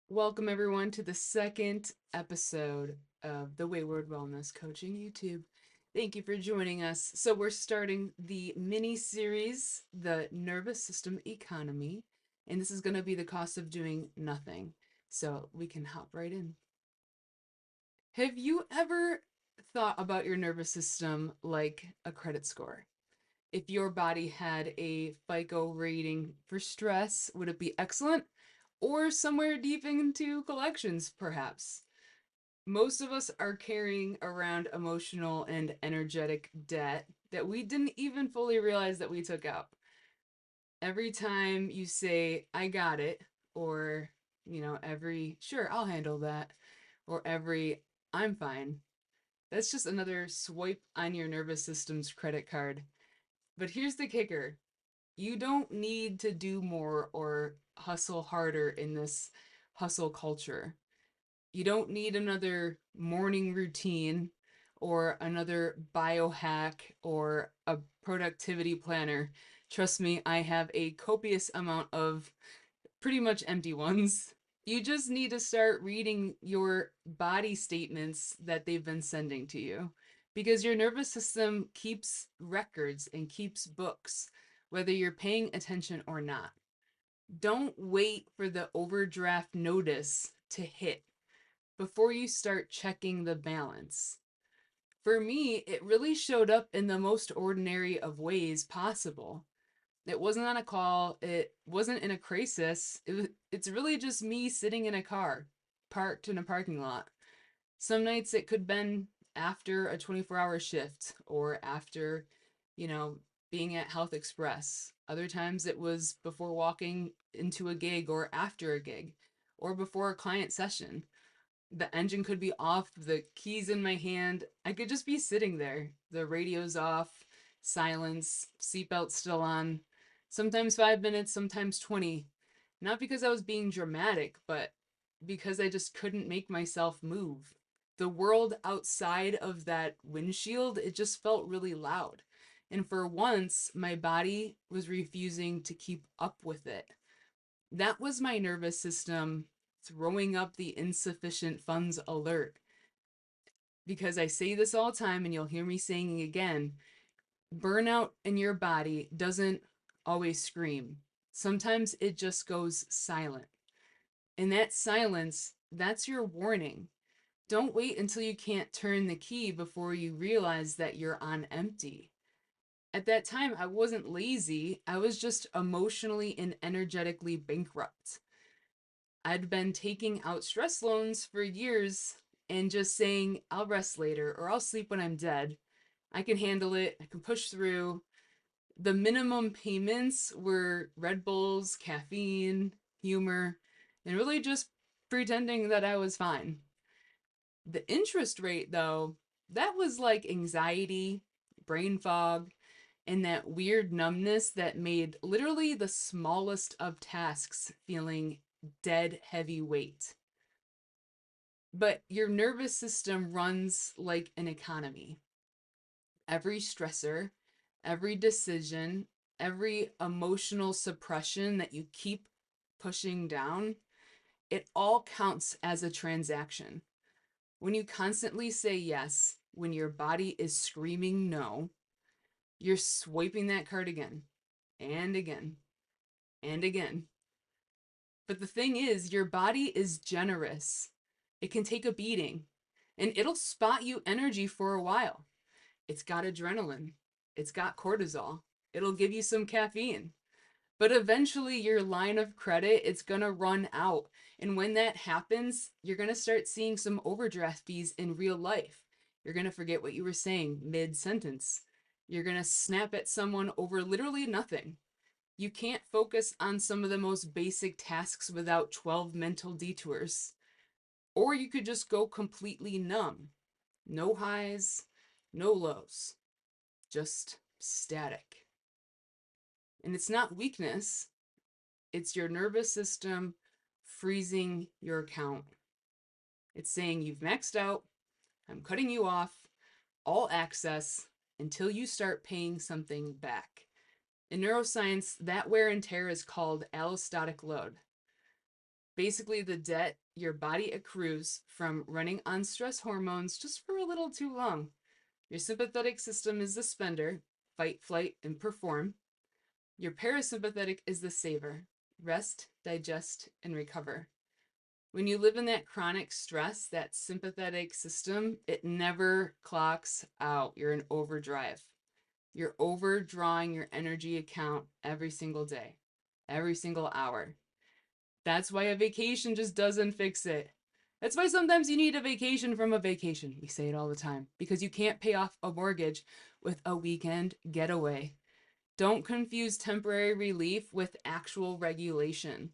Welcome, everyone, to the second episode of the Wayward Wellness Coaching YouTube. Thank you for joining us. So, we're starting the mini series, The Nervous System Economy, and this is going to be the cost of doing nothing. So, we can hop right in. Have you ever thought about your nervous system like a credit score? If your body had a FICO rating for stress, would it be excellent or somewhere deep into collections, perhaps? Most of us are carrying around emotional and energetic debt that we didn't even fully realize that we took out. Every time you say, I got it, or, every, sure, I'll handle that, or every, I'm fine, that's just another swipe on your nervous system's credit card. But here's the kicker: you don't need to do more or hustle harder in this hustle culture. You don't need another morning routine or another biohack or a productivity planner. Trust me, I have a copious amount of pretty much empty ones. You just need to start reading your body statements that they've been sending to you because your nervous system keeps records and keeps books, whether you're paying attention or not. Don't wait for the overdraft notice to hit before you start checking the balance. For me, it really showed up in the most ordinary of ways possible. It wasn't on a call, it wasn't in a crisis. It's really just me sitting in a car, parked in a parking lot. Some nights it could have been after a 24-hour shift or after, you know, being at Health Express. Other times it was before walking into a gig or after a gig or before a client session. The engine could be off, the keys in my hand. I could just be sitting there. The radio's off, silence, seatbelt still on. Sometimes 5 minutes, sometimes 20. Not because I was being dramatic, but because I just couldn't make myself move. The world outside of that windshield, it just felt really loud. And for once, my body was refusing to keep up with it. That was my nervous system throwing up the insufficient funds alert. Because I say this all the time, and you'll hear me saying it again: burnout in your body doesn't always scream. Sometimes it just goes silent. And that silence, that's your warning. Don't wait until you can't turn the key before you realize that you're on empty. At that time, I wasn't lazy, I was just emotionally and energetically bankrupt. I'd been taking out stress loans for years and just saying, I'll rest later or I'll sleep when I'm dead. I can handle it, I can push through. The minimum payments were Red Bulls, caffeine, humor, and really just pretending that I was fine. The interest rate, though, that was like anxiety, brain fog, and that weird numbness that made literally the smallest of tasks feeling dead heavy weight. But your nervous system runs like an economy. Every stressor, every decision, every emotional suppression that you keep pushing down, it all counts as a transaction. When you constantly say yes, when your body is screaming no, you're swiping that card again and again and again. But the thing is, your body is generous. It can take a beating and it'll spot you energy for a while. It's got adrenaline, it's got cortisol, it'll give you some caffeine. But eventually your line of credit, it's going to run out. And when that happens, you're going to start seeing some overdraft fees in real life. You're going to forget what you were saying mid sentence. You're going to snap at someone over literally nothing. You can't focus on some of the most basic tasks without 12 mental detours. Or you could just go completely numb. No highs, no lows, just static. And it's not weakness, it's your nervous system freezing your account. It's saying you've maxed out, I'm cutting you off, all access until you start paying something back. In neuroscience, that wear and tear is called allostatic load. Basically, the debt your body accrues from running on stress hormones just for a little too long. Your sympathetic system is the spender, fight, flight, and perform. Your parasympathetic is the saver, rest, digest, and recover. When you live in that chronic stress, that sympathetic system, it never clocks out. You're in overdrive. You're overdrawing your energy account every single day, every single hour. That's why a vacation just doesn't fix it. That's why sometimes you need a vacation from a vacation. We say it all the time because you can't pay off a mortgage with a weekend getaway. Don't confuse temporary relief with actual regulation.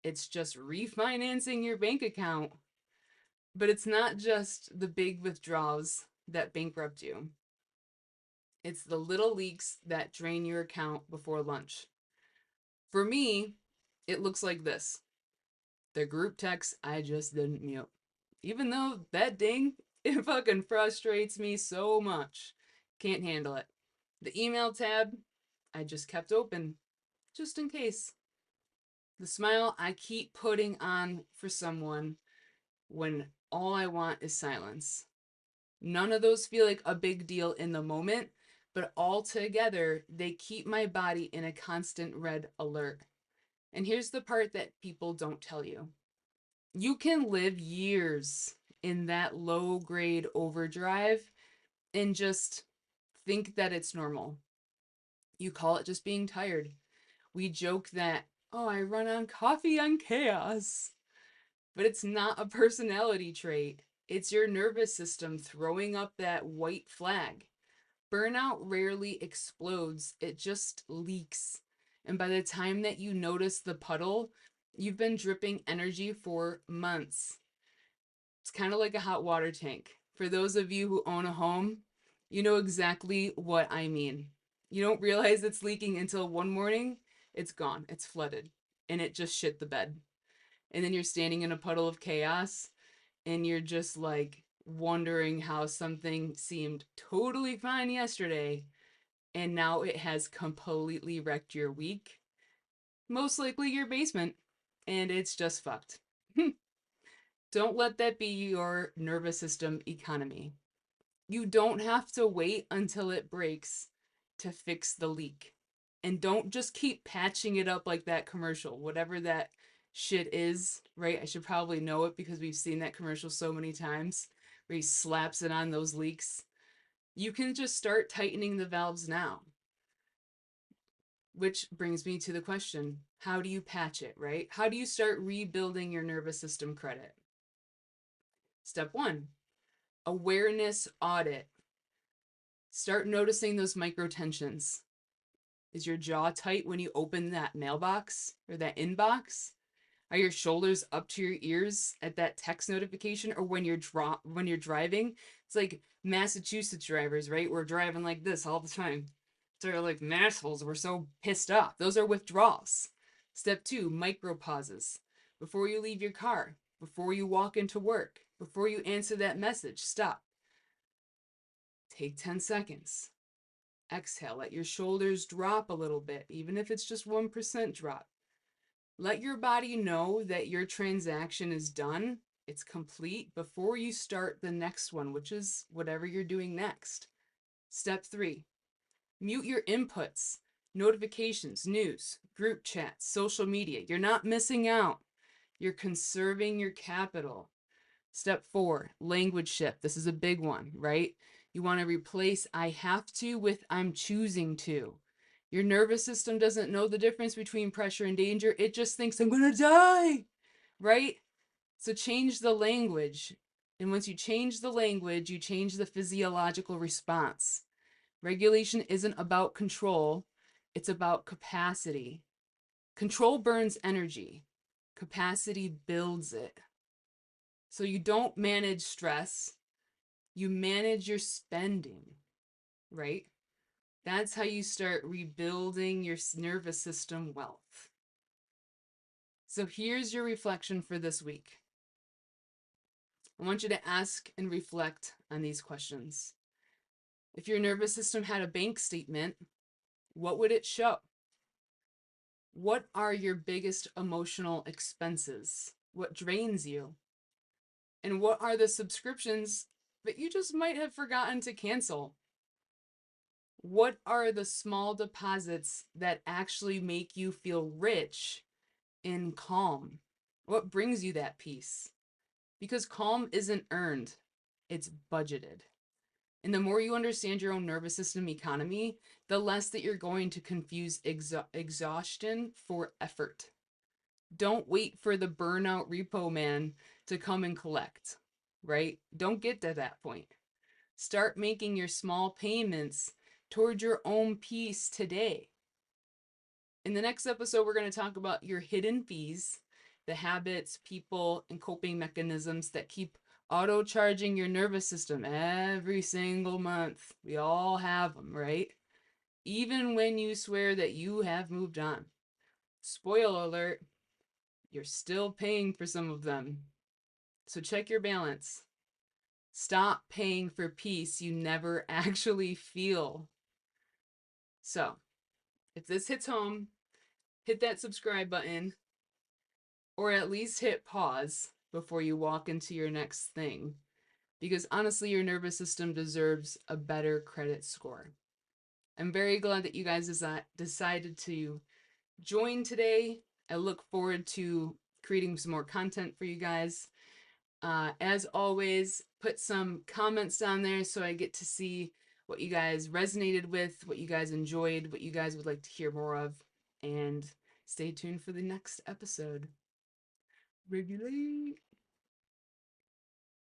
It's just refinancing your bank account. But it's not just the big withdrawals that bankrupt you. It's the little leaks that drain your account before lunch. For me, it looks like this. The group text I just didn't mute. Even though that ding, it fucking frustrates me so much. Can't handle it. The email tab, I just kept open, just in case. The smile I keep putting on for someone when all I want is silence. None of those feel like a big deal in the moment, but all together, they keep my body in a constant red alert. And here's the part that people don't tell you. You can live years in that low grade overdrive and just think that it's normal. You call it just being tired. We joke that, oh, I run on coffee on chaos. But it's not a personality trait. It's your nervous system throwing up that white flag. Burnout rarely explodes, it just leaks. And by the time that you notice the puddle, you've been dripping energy for months. It's kind of like a hot water tank. For those of you who own a home, you know exactly what I mean. You don't realize it's leaking until one morning it's gone, it's flooded, and it just shit the bed. And then you're standing in a puddle of chaos and you're just like wondering how something seemed totally fine yesterday and now it has completely wrecked your week. Most likely your basement, and it's just fucked. Don't let that be your nervous system economy. You don't have to wait until it breaks to fix the leak. And don't just keep patching it up like that commercial, whatever that shit is, right? I should probably know it because we've seen that commercial so many times where he slaps it on those leaks. You can just start tightening the valves now. Which brings me to the question, how do you patch it, right? How do you start rebuilding your nervous system credit? Step one, awareness audit. Start noticing those micro tensions. Is your jaw tight when you open that mailbox or that inbox? Are your shoulders up to your ears at that text notification or when you're driving? It's like Massachusetts drivers, right? We're driving like this all the time. They're like assholes. We're so pissed off. Those are withdrawals. Step two, micro pauses. Before you leave your car, before you walk into work, before you answer that message, stop. Take 10 seconds. Exhale. Let your shoulders drop a little bit, even if it's just 1% drop. Let your body know that your transaction is done, it's complete, before you start the next one, which is whatever you're doing next. Step three, mute your inputs, notifications, news, group chats, social media. You're not missing out. You're conserving your capital. Step four, language shift. This is a big one, right? You want to replace I have to with I'm choosing to. Your nervous system doesn't know the difference between pressure and danger. It just thinks I'm going to die, right? So change the language. And once you change the language, you change the physiological response. Regulation isn't about control, it's about capacity. Control burns energy, capacity builds it. So you don't manage stress, you manage your spending, right? That's how you start rebuilding your nervous system wealth. So here's your reflection for this week. I want you to ask and reflect on these questions. If your nervous system had a bank statement, what would it show? What are your biggest emotional expenses? What drains you? And what are the subscriptions that you just might have forgotten to cancel? What are the small deposits that actually make you feel rich and calm? What brings you that peace? Because calm isn't earned, it's budgeted. And the more you understand your own nervous system economy, the less that you're going to confuse exhaustion for effort. Don't wait for the burnout repo man to come and collect, right? Don't get to that point. Start making your small payments toward your own peace today. In the next episode, we're going to talk about your hidden fees, the habits, people, and coping mechanisms that keep auto charging your nervous system every single month. We all have them, right? Even when you swear that you have moved on. Spoiler alert, you're still paying for some of them. So check your balance. Stop paying for peace you never actually feel. So, if this hits home, hit that subscribe button or at least hit pause before you walk into your next thing. Because honestly, your nervous system deserves a better credit score. I'm very glad that you guys decided to join today. I look forward to creating some more content for you guys. As always, put some comments down there so I get to see what you guys resonated with, what you guys enjoyed, what you guys would like to hear more of, and stay tuned for the next episode. Regulate.